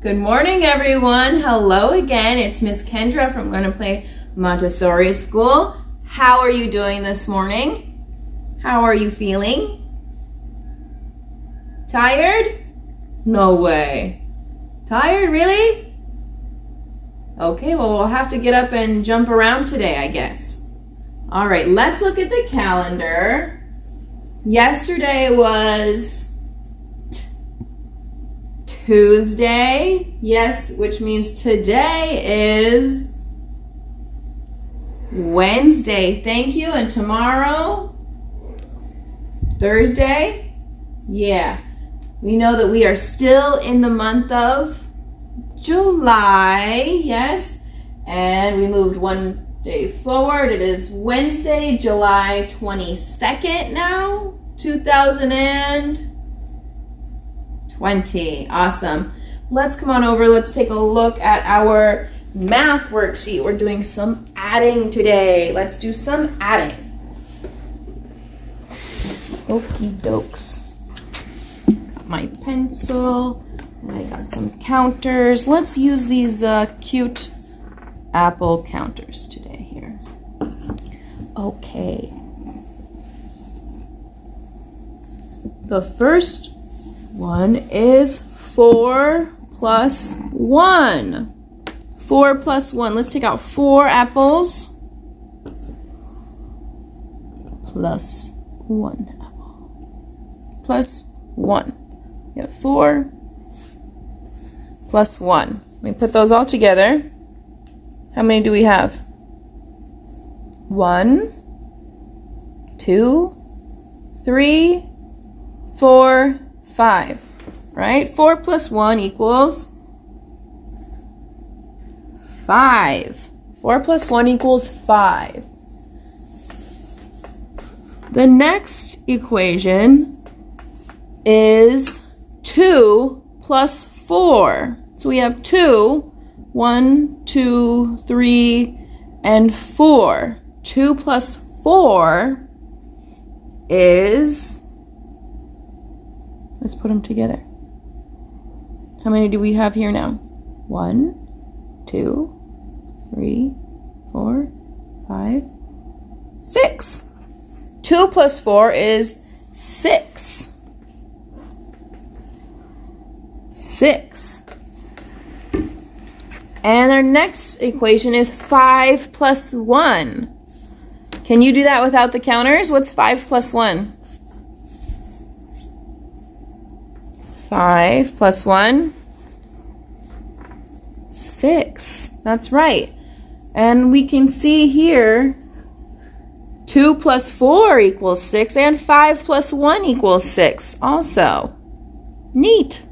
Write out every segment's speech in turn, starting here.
Good morning, everyone. Hello again. It's Miss Kendra from Learn and Play Montessori School. How are you doing this morning? How are you feeling? Tired? No way. Tired, really? Okay, well, we'll have to get up and jump around today, I guess. All right, let's look at the calendar. Yesterday was Tuesday, yes, which means today is Wednesday. Thank you. And tomorrow, Thursday, yeah. We know that we are still in the month of July, yes. And we moved one day forward. It is Wednesday, July 22nd now, 2020. Awesome. Let's come on over. Let's take a look at our math worksheet. We're doing some adding today. Let's do some adding. Okie dokes. Got my pencil. And I got some counters. Let's use these cute apple counters today here. Okay. The first one is 4 plus 1. 4 plus 1. Let's take out 4 apples plus 1 apple. Plus 1. You have 4 plus 1. Let me put those all together. How many do we have? 1, 2, 3, 4, 5, right? 4 plus 1 equals 5. 4 plus 1 equals 5. The next equation is 2 plus 4. So we have 2, 1, 2, 3, and 4. 2 plus 4 is... Let's put them together. How many do we have here now? 1, 2, 3, 4, 5, 6. 2 plus 4 is 6. 6. And our next equation is 5 plus 1. Can you do that without the counters? What's 5 plus 1? 5 plus 1, 6. That's right. And we can see here 2 plus 4 equals 6 and 5 plus 1 equals 6 also. Neat.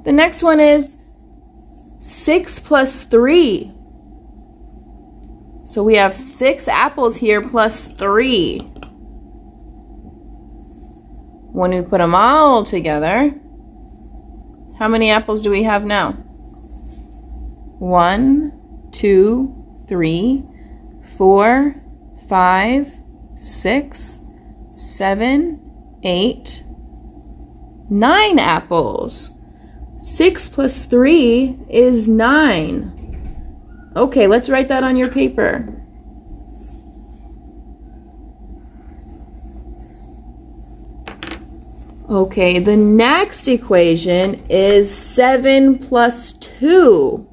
The next one is 6 plus 3. So we have 6 apples here plus 3. When we put them all together, how many apples do we have now? 1, 2, 3, 4, 5, 6, 7, 8, 9 apples. 6 plus 3 is 9. Okay, let's write that on your paper. Okay, the next equation is 7 plus 2.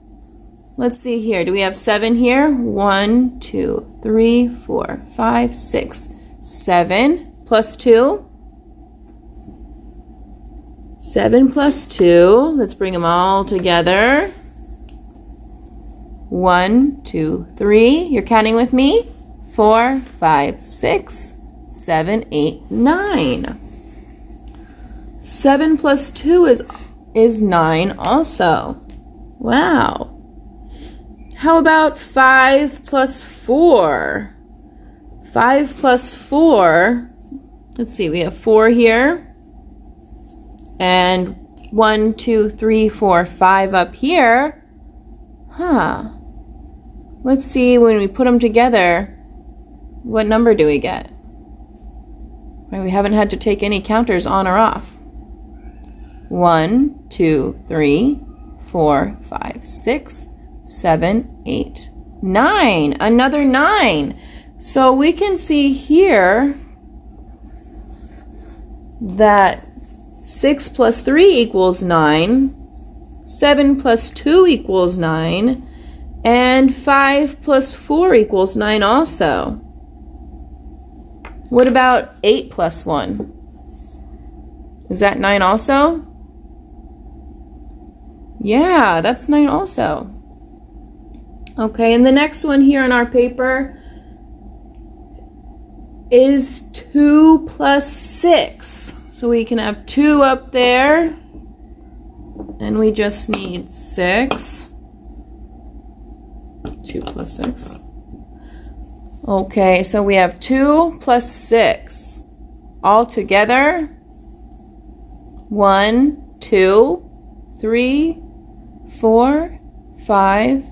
Let's see here. Do we have 7 here? 1, 2, 3, 4, 5, 6. 7 plus 2. 7 plus 2. Let's bring them all together. 1, 2, 3. You're counting with me? 4, 5, 6, 7, 8, 9. 7 plus 2 is 9 also. Wow. How about 5 plus 4? 5 plus 4, let's see, we have 4 here. And 1, 2, 3, 4, 5 up here. Let's see, when we put them together, what number do we get? We haven't had to take any counters on or off. 1, 2, 3, 4, 5, 6, 7, 8, 9. Another 9. So we can see here that 6 plus 3 equals 9, 7 plus 2 equals 9, and 5 plus 4 equals 9 also. What about 8 plus 1? Is that 9 also? Yeah, that's 9 also. Okay, and the next one here on our paper is 2 plus 6. So we can have 2 up there, and we just need 6. 2 plus 6. Okay, so we have 2 plus 6. All together, 1, 2, 3, 4, 5,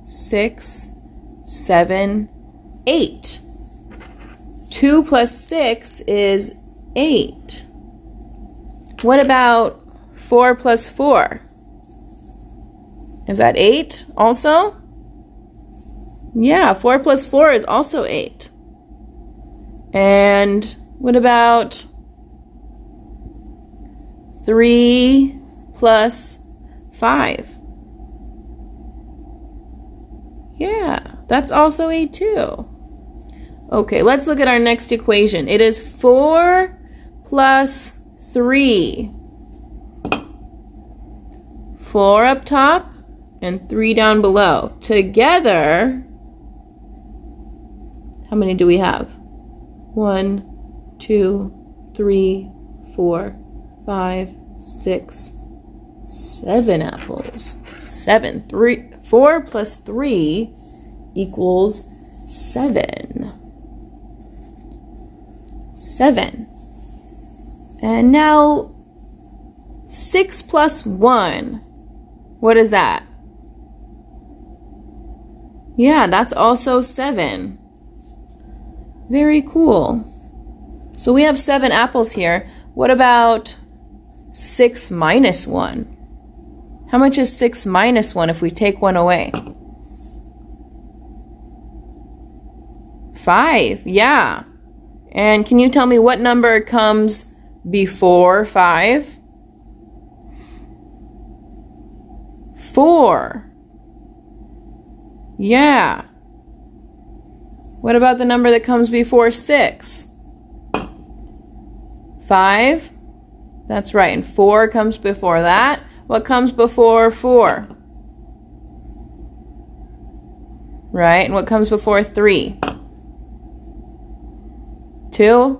6, 7, 8. 2 plus 6 is 8. What about 4 plus 4? Is that 8 also? Yeah, 4 plus 4 is also 8. And what about 3 plus 5? Yeah, that's also 8 too. Okay, let's look at our next equation. It is 4 plus 3. 4 up top and 3 down below. Together, how many do we have? 1, 2, 3, 4, 5, 6, 7 apples. 4 plus 3 equals 7. 7. And now 6 plus 1. What is that? Yeah, that's also 7. Very cool. So we have 7 apples here. What about 6 minus 1? How much is 6 minus 1 if we take 1 away? 5, yeah. And can you tell me what number comes before 5? 4. Yeah. What about the number that comes before 6? 5? That's right, and 4 comes before that. What comes before 4? Right, and what comes before 3? 2,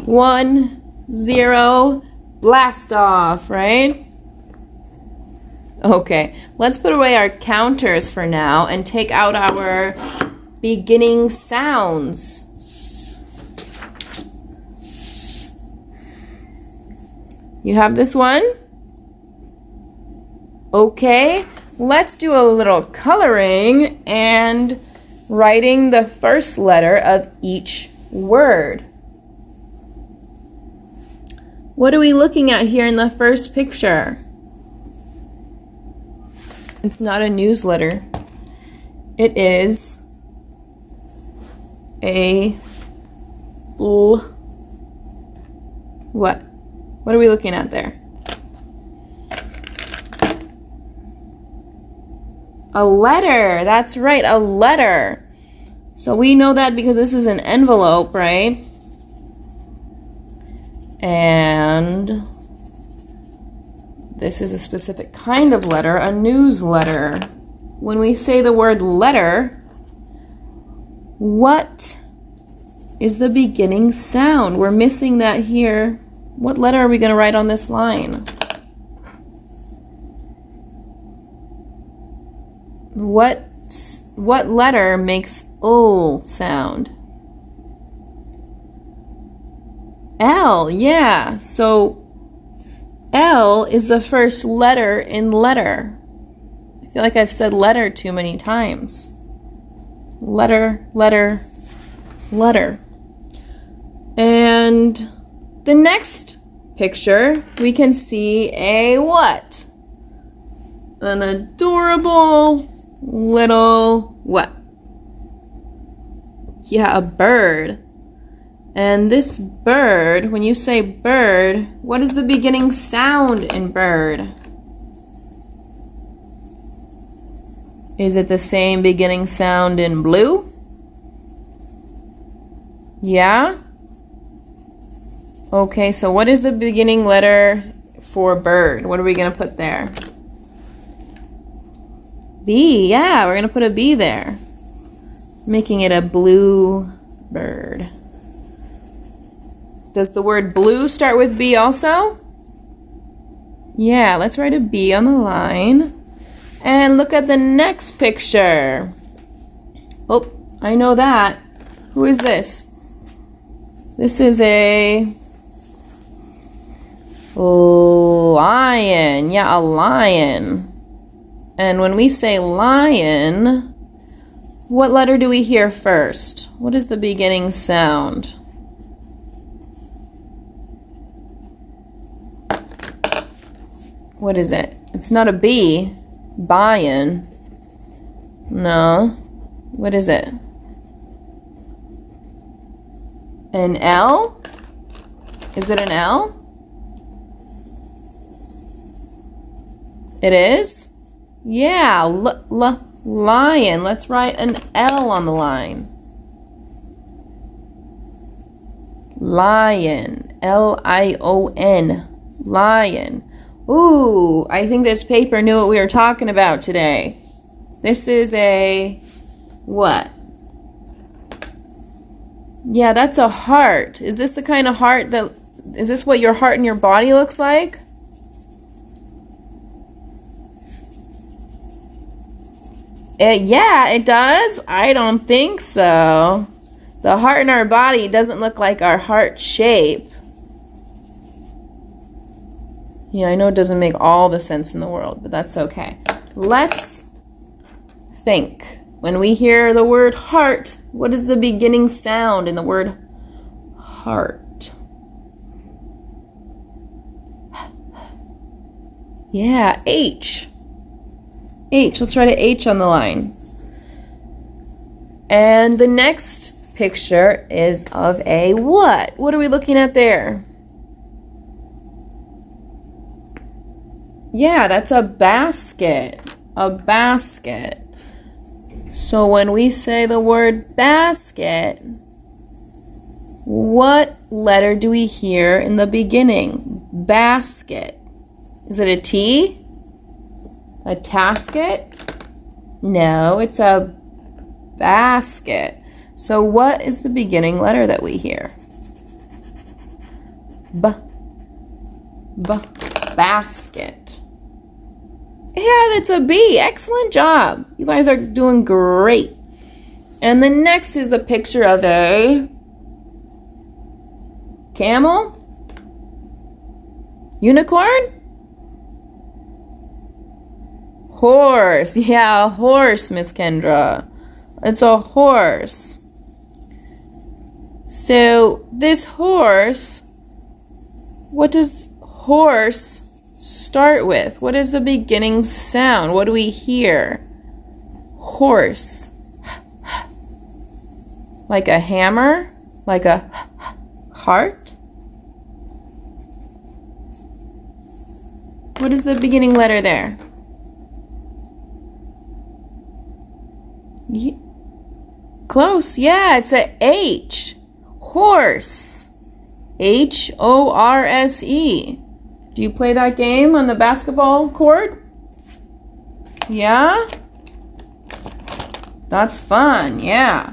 1, 0, blast off, right? Okay, let's put away our counters for now and take out our beginning sounds. You have this one? Okay, let's do a little coloring and writing the first letter of each word. What are we looking at here in the first picture? It's not a newsletter. It is a what? What are we looking at there? A letter. That's right, a letter. So we know that because this is an envelope, right? And this is a specific kind of letter, a newsletter. When we say the word letter, what is the beginning sound? We're missing that here. What letter are we going to write on this line? What letter makes L sound? L, yeah. So L is the first letter in letter. I feel like I've said letter too many times. Letter, letter, letter. And the next picture, we can see a what? an adorable little what? Yeah, a bird. And this bird, when you say bird, what is the beginning sound in bird? Is it the same beginning sound in blue? Yeah? Okay, so what is the beginning letter for bird? What are we going to put there? B, yeah, we're going to put a B there. Making it a blue bird. Does the word blue start with B also? Yeah, let's write a B on the line. And look at the next picture. Oh, I know that. Who is this? This is a lion. Yeah, a lion. And when we say lion, what letter do we hear first? What is the beginning sound? What is it? It's not a B. Lion. No. What is it? An L? Is it an L? It is? Yeah, lion. Let's write an L on the line. Lion. L-I-O-N. Lion. Ooh, I think this paper knew what we were talking about today. This is a what? Yeah, that's a heart. Is this the kind of heart that, is this what your heart in your body looks like? Yeah, it does. I don't think so. The heart in our body doesn't look like our heart shape. Yeah, I know it doesn't make all the sense in the world, but that's okay. Let's think. When we hear the word heart, what is the beginning sound in the word heart? Yeah, H. H. Let's write an H on the line. And the next picture is of a what? What are we looking at there? Yeah, that's a basket. A basket. So when we say the word basket, what letter do we hear in the beginning? Basket. Is it a T? A tasket? No, it's a basket. So what is the beginning letter that we hear? B. Basket. Yeah, that's a B. Excellent job. You guys are doing great. And the next is a picture of a camel? Unicorn? Horse. Yeah, a horse, Miss Kendra. It's a horse. So this horse, what does horse start with? What is the beginning sound? What do we hear? Horse. Like a hammer? Like a heart? What is the beginning letter there? Close. Yeah, it's a H. Horse. H-O-R-S-E. Do you play that game on the basketball court? Yeah? That's fun, yeah.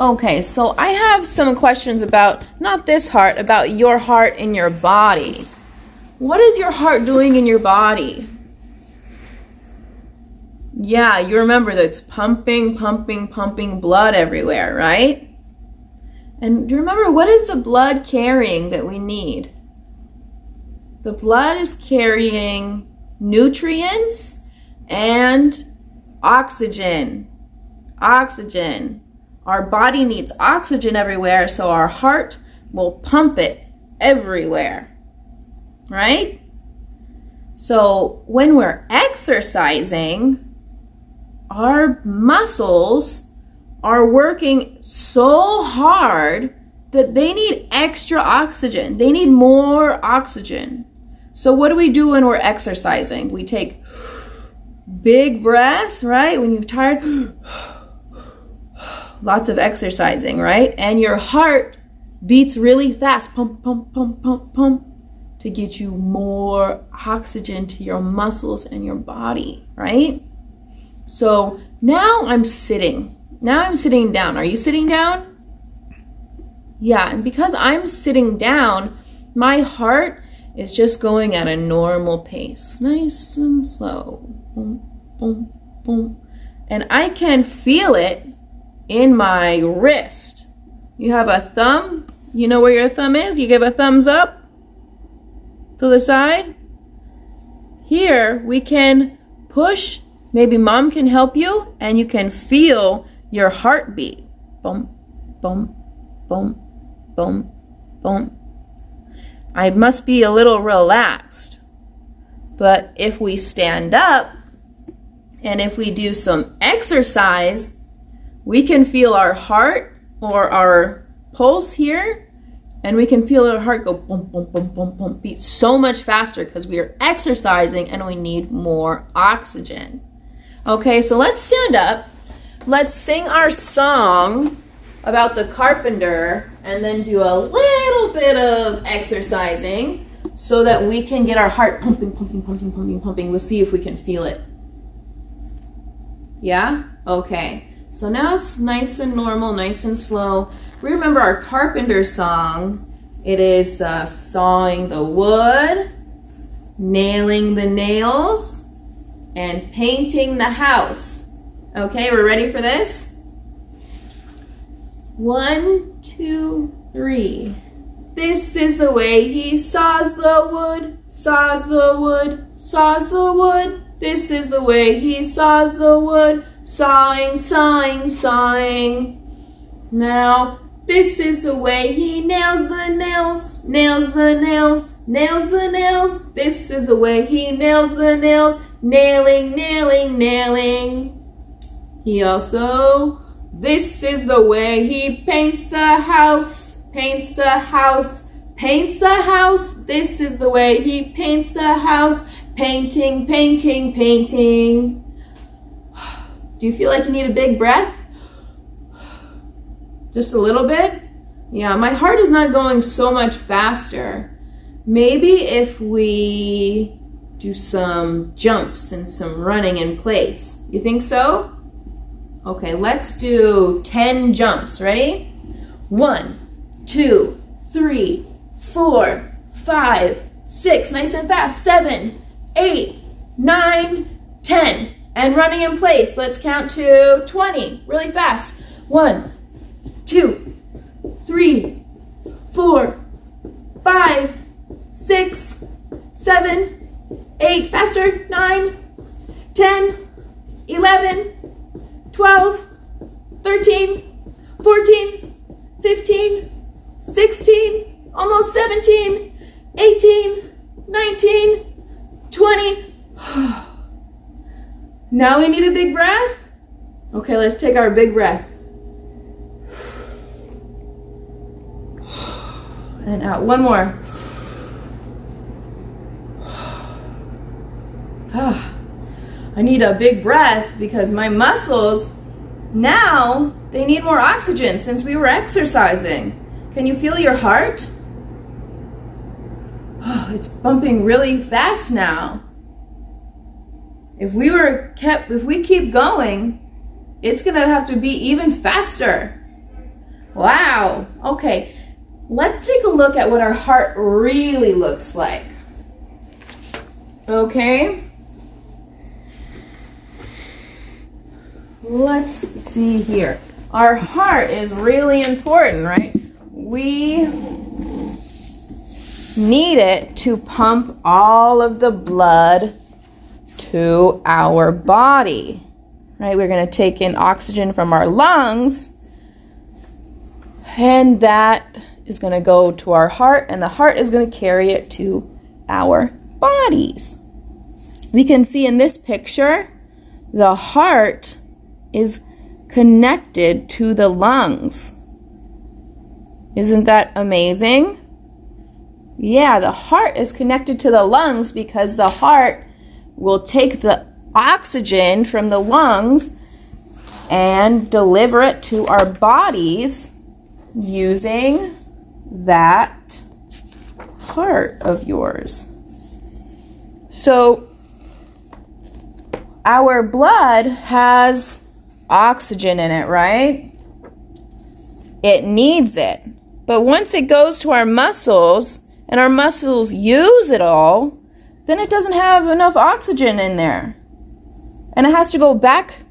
Okay, so I have some questions about, not this heart, about your heart in your body. What is your heart doing in your body? Yeah, you remember that it's pumping blood everywhere, right? And do you remember, what is the blood carrying that we need? The blood is carrying nutrients and oxygen. Oxygen. Our body needs oxygen everywhere, so our heart will pump it everywhere. Right? So when we're exercising, our muscles are working so hard that they need extra oxygen. They need more oxygen. So what do we do when we're exercising? We take big breaths, right? When you're tired, lots of exercising, right? And your heart beats really fast, pump, pump, pump, pump, pump, to get you more oxygen to your muscles and your body, right? So now I'm sitting. Now I'm sitting down. Are you sitting down? Yeah, and because I'm sitting down, my heart is just going at a normal pace. Nice and slow. Boom, boom, boom. And I can feel it in my wrist. You have a thumb. You know where your thumb is? You give a thumbs up to the side. Here we can push. Maybe mom can help you, and you can feel your heartbeat. Boom, boom, boom, boom, boom. I must be a little relaxed. But if we stand up and if we do some exercise, we can feel our heart or our pulse here, and we can feel our heart go boom, boom, boom, boom, boom, beat so much faster because we are exercising and we need more oxygen. Okay, so let's stand up. Let's sing our song about the carpenter and then do a little bit of exercising so that we can get our heart pumping, pumping, pumping, pumping, pumping. We'll see if we can feel it. Yeah? Okay. So now it's nice and normal, nice and slow. We remember our carpenter song. It is the sawing the wood, nailing the nails, and painting the house. Okay, we're ready for this? 1, 2, 3. This is the way he saws the wood, saws the wood, saws the wood. This is the way he saws the wood, sawing, sawing, sawing. Now, this is the way he nails the nails, nails the nails, nails the nails. This is the way he nails the nails, nailing, nailing, nailing. He also, this is the way he paints the house, paints the house, paints the house. This is the way he paints the house, painting, painting, painting. Do you feel like you need a big breath? Just a little bit? Yeah, my heart is not going so much faster. Maybe if we do some jumps and some running in place. You think so? Okay, let's do 10 jumps. Ready? 1, 2, 3, 4, 5, 6. Nice and fast. 7, 8, 9, 10. And running in place. Let's count to 20. Really fast. 1, 2, 3, 4, 5, 6, 7, 8. Faster. 9, 10, 11, 12, 13, 14, 15, 16, almost 17, 18, 19, 20. Now we need a big breath. Okay, let's take our big breath. And out. One more. I need a big breath because my muscles, now, they need more oxygen since we were exercising. Can you feel your heart? Oh, it's bumping really fast now. If we keep going, it's gonna have to be even faster. Wow. Okay, let's take a look at what our heart really looks like. Okay. Let's see here. Our heart is really important, right? We need it to pump all of the blood to our body, right? We're going to take in oxygen from our lungs, and that is going to go to our heart, and the heart is going to carry it to our bodies. we can see in this picture, the heart is connected to the lungs. Isn't that amazing? Yeah, the heart is connected to the lungs because the heart will take the oxygen from the lungs and deliver it to our bodies using that heart of yours. So our blood has oxygen in it, right? It needs it. But once it goes to our muscles and our muscles use it all, then it doesn't have enough oxygen in there. And it has to go back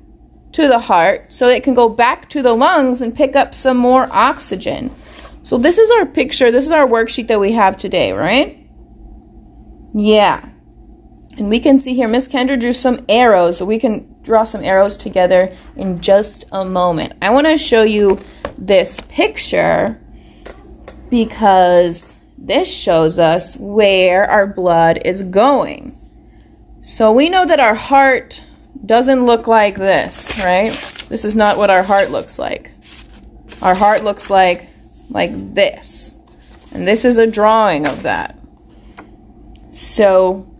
to the heart so it can go back to the lungs and pick up some more oxygen. So this is our picture. This is our worksheet that we have today, right? Yeah. And we can see here, Miss Kendra drew some arrows. So we can draw some arrows together in just a moment. I want to show you this picture because this shows us where our blood is going. So we know that our heart doesn't look like this, right? This is not what our heart looks like. Our heart looks like this. And this is a drawing of that. So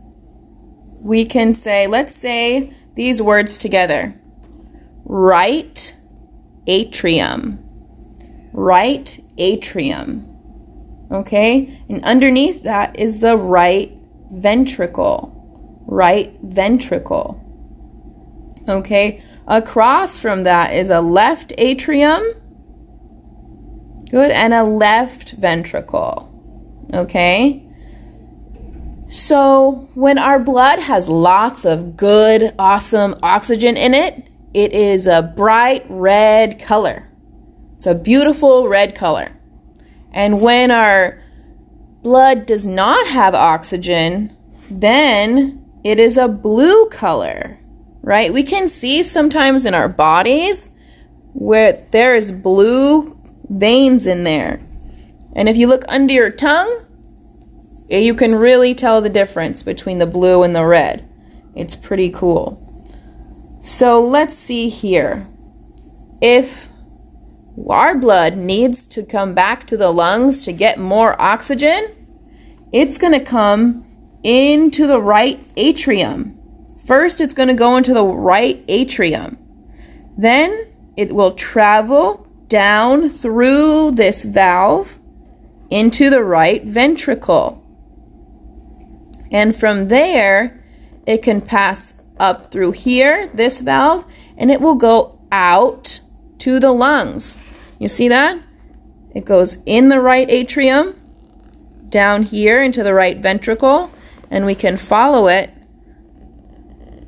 we can say, let's say these words together. Right atrium. Right atrium. Okay? And underneath that is the right ventricle. Right ventricle. Okay? Across from that is a left atrium. Good. And a left ventricle. Okay? So when our blood has lots of good, awesome oxygen in it, it is a bright red color. It's a beautiful red color. And when our blood does not have oxygen, then it is a blue color, right? We can see sometimes in our bodies where there is blue veins in there. And if you look under your tongue, you can really tell the difference between the blue and the red. It's pretty cool. So let's see here. If our blood needs to come back to the lungs to get more oxygen, it's going to come into the right atrium. First, it's going to go into the right atrium. Then it will travel down through this valve into the right ventricle. And from there, it can pass up through here, this valve, and it will go out to the lungs. You see that? It goes in the right atrium, down here into the right ventricle, and we can follow it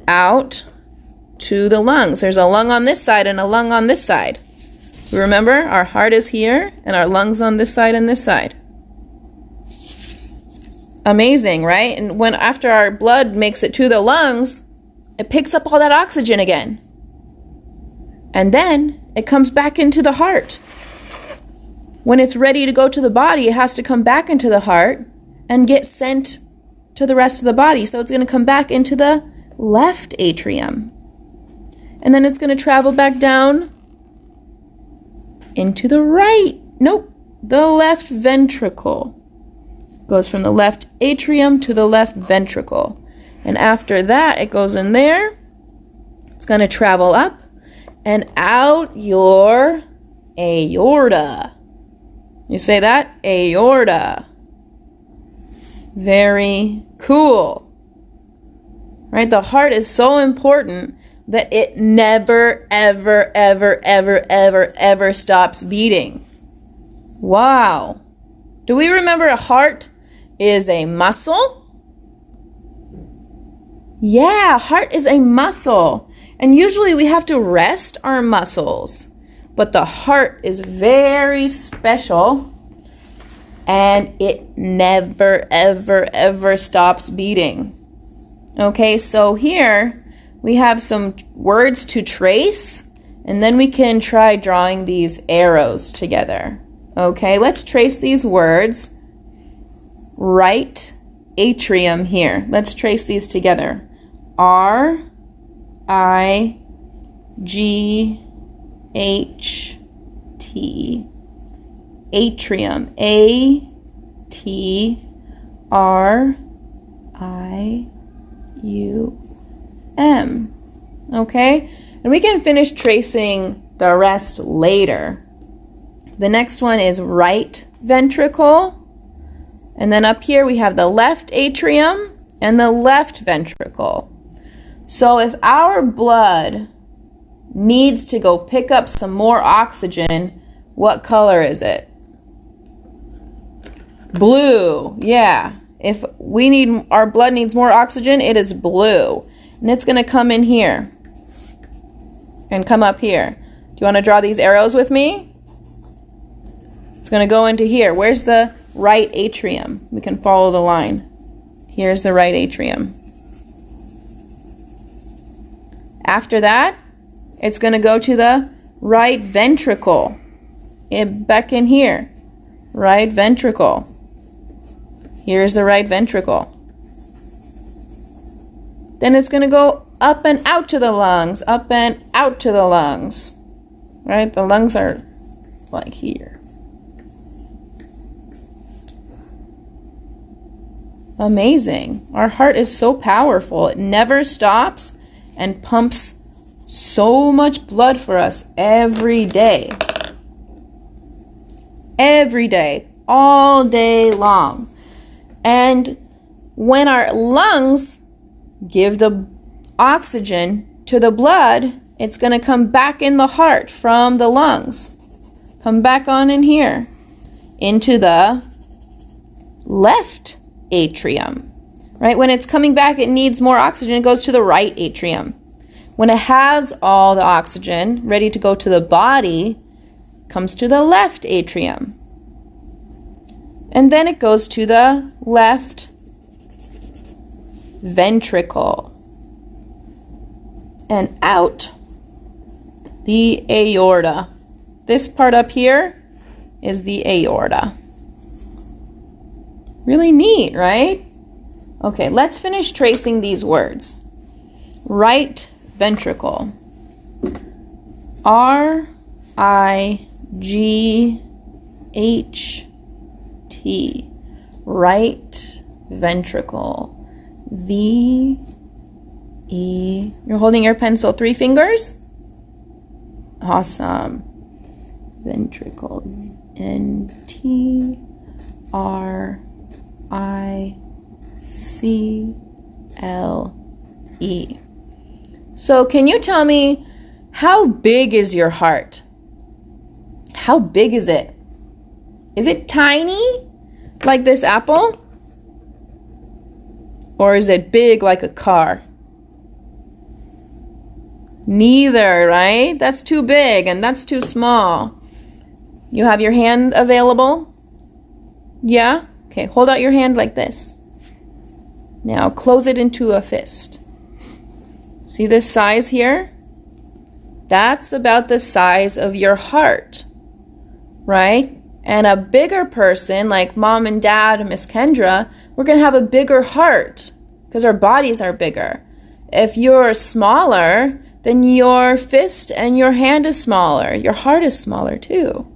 out to the lungs. There's a lung on this side and a lung on this side. Remember, our heart is here and our lungs on this side and this side. Amazing, right? And when after our blood makes it to the lungs, it picks up all that oxygen again. And then it comes back into the heart. When it's ready to go to the body, it has to come back into the heart and get sent to the rest of the body. So it's going to come back into the left atrium. And then it's going to travel back down into the the left ventricle. Goes from the left atrium to the left ventricle. And after that, it goes in there. It's going to travel up and out your aorta. You say that? Aorta. Very cool. Right? The heart is so important that it never, ever, ever, ever, ever, ever stops beating. Wow. Do we remember a heart is a muscle? Yeah, heart is a muscle. And usually we have to rest our muscles. But the heart is very special. And it never, ever, ever stops beating. Okay, so here we have some words to trace. And then we can try drawing these arrows together. Okay, let's trace these words. Right atrium here. Let's trace these together. R-I-G-H-T. Atrium. A-T-R-I-U-M. Okay? And we can finish tracing the rest later. The next one is right ventricle. And then up here we have the left atrium and the left ventricle. So if our blood needs to go pick up some more oxygen, what color is it? Blue. Yeah. If our blood needs more oxygen, it is blue. And it's going to come in here and come up here. Do you want to draw these arrows with me? It's going to go into here. Where's the right atrium? We can follow the line. Here's the right atrium. After that, it's going to go to the right ventricle. Back in here. Right ventricle. Here's the right ventricle. Then it's going to go up and out to the lungs. Up and out to the lungs. Right? The lungs are like here. Amazing. Our heart is so powerful. It never stops and pumps so much blood for us every day. Every day. All day long. And when our lungs give the oxygen to the blood, it's going to come back in the heart from the lungs. Come back on in here. Into the left atrium. Right? When it's coming back, it needs more oxygen. It goes to the right atrium. When it has all the oxygen ready to go to the body, it comes to the left atrium. And then it goes to the left ventricle. And out the aorta. This part up here is the aorta. Really neat, right? Okay, let's finish tracing these words. Right ventricle. R-I-G-H-T. Right ventricle. V-E. You're holding your pencil 3 fingers? Awesome. Ventricle. N-T-R-I-C-L-E. So can you tell me, how big is your heart? How big is it? Is it tiny, like this apple? Or is it big like a car? Neither, right? That's too big and that's too small. You have your hand available? Yeah? Okay, hold out your hand like this. Now close it into a fist. See this size here? That's about the size of your heart, right? And a bigger person, like mom and dad, Miss Kendra, we're going to have a bigger heart because our bodies are bigger. If you're smaller, then your fist and your hand is smaller. Your heart is smaller too,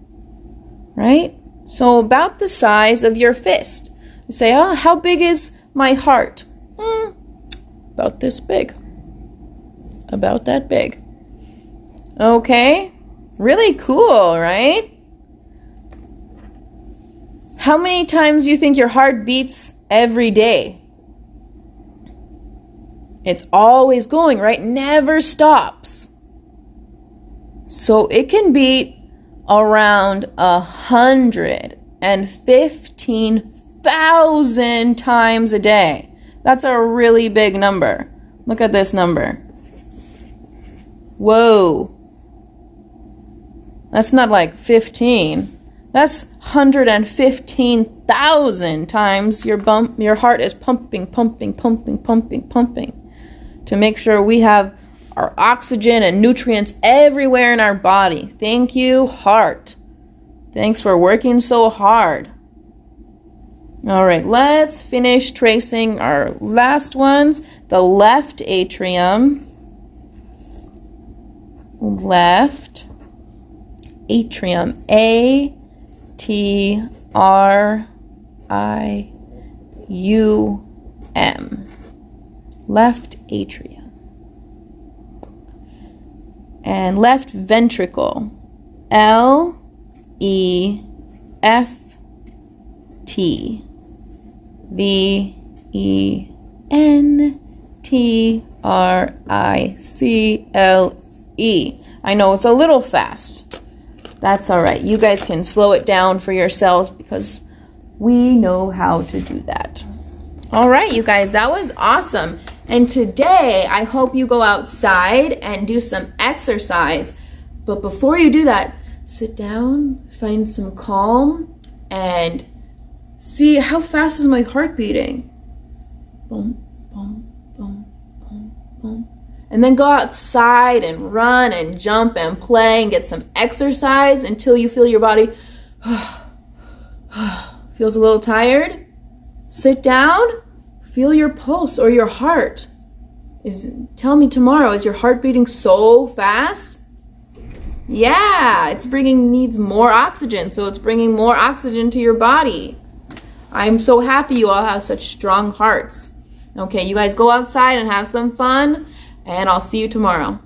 right? So about the size of your fist. You say, oh, how big is my heart? About this big. About that big. Okay, really cool, right? How many times do you think your heart beats every day? It's always going, right? Never stops. So it can beat around 115,000 times a day. That's a really big number. Look at this number. Whoa. That's not like 15. That's 115,000 times your heart is pumping to make sure we have our oxygen and nutrients everywhere in our body. Thank you, heart. Thanks for working so hard. All right, let's finish tracing our last ones. The left atrium. Left atrium. A-T-R-I-U-M. Left atrium. And left ventricle. L-E-F-T. V-E-N-T-R-I-C-L-E. I know it's a little fast. That's all right. You guys can slow it down for yourselves because we know how to do that. All right, you guys, that was awesome. And today, I hope you go outside and do some exercise. But before you do that, sit down, find some calm, and see how fast is my heart beating. Boom, boom, boom, boom, boom. And then go outside and run and jump and play and get some exercise until you feel your body feels a little tired. Sit down, feel your pulse or your heart. Tell me tomorrow, is your heart beating so fast? Yeah, needs more oxygen, so it's bringing more oxygen to your body. I'm so happy you all have such strong hearts. Okay, you guys go outside and have some fun, and I'll see you tomorrow.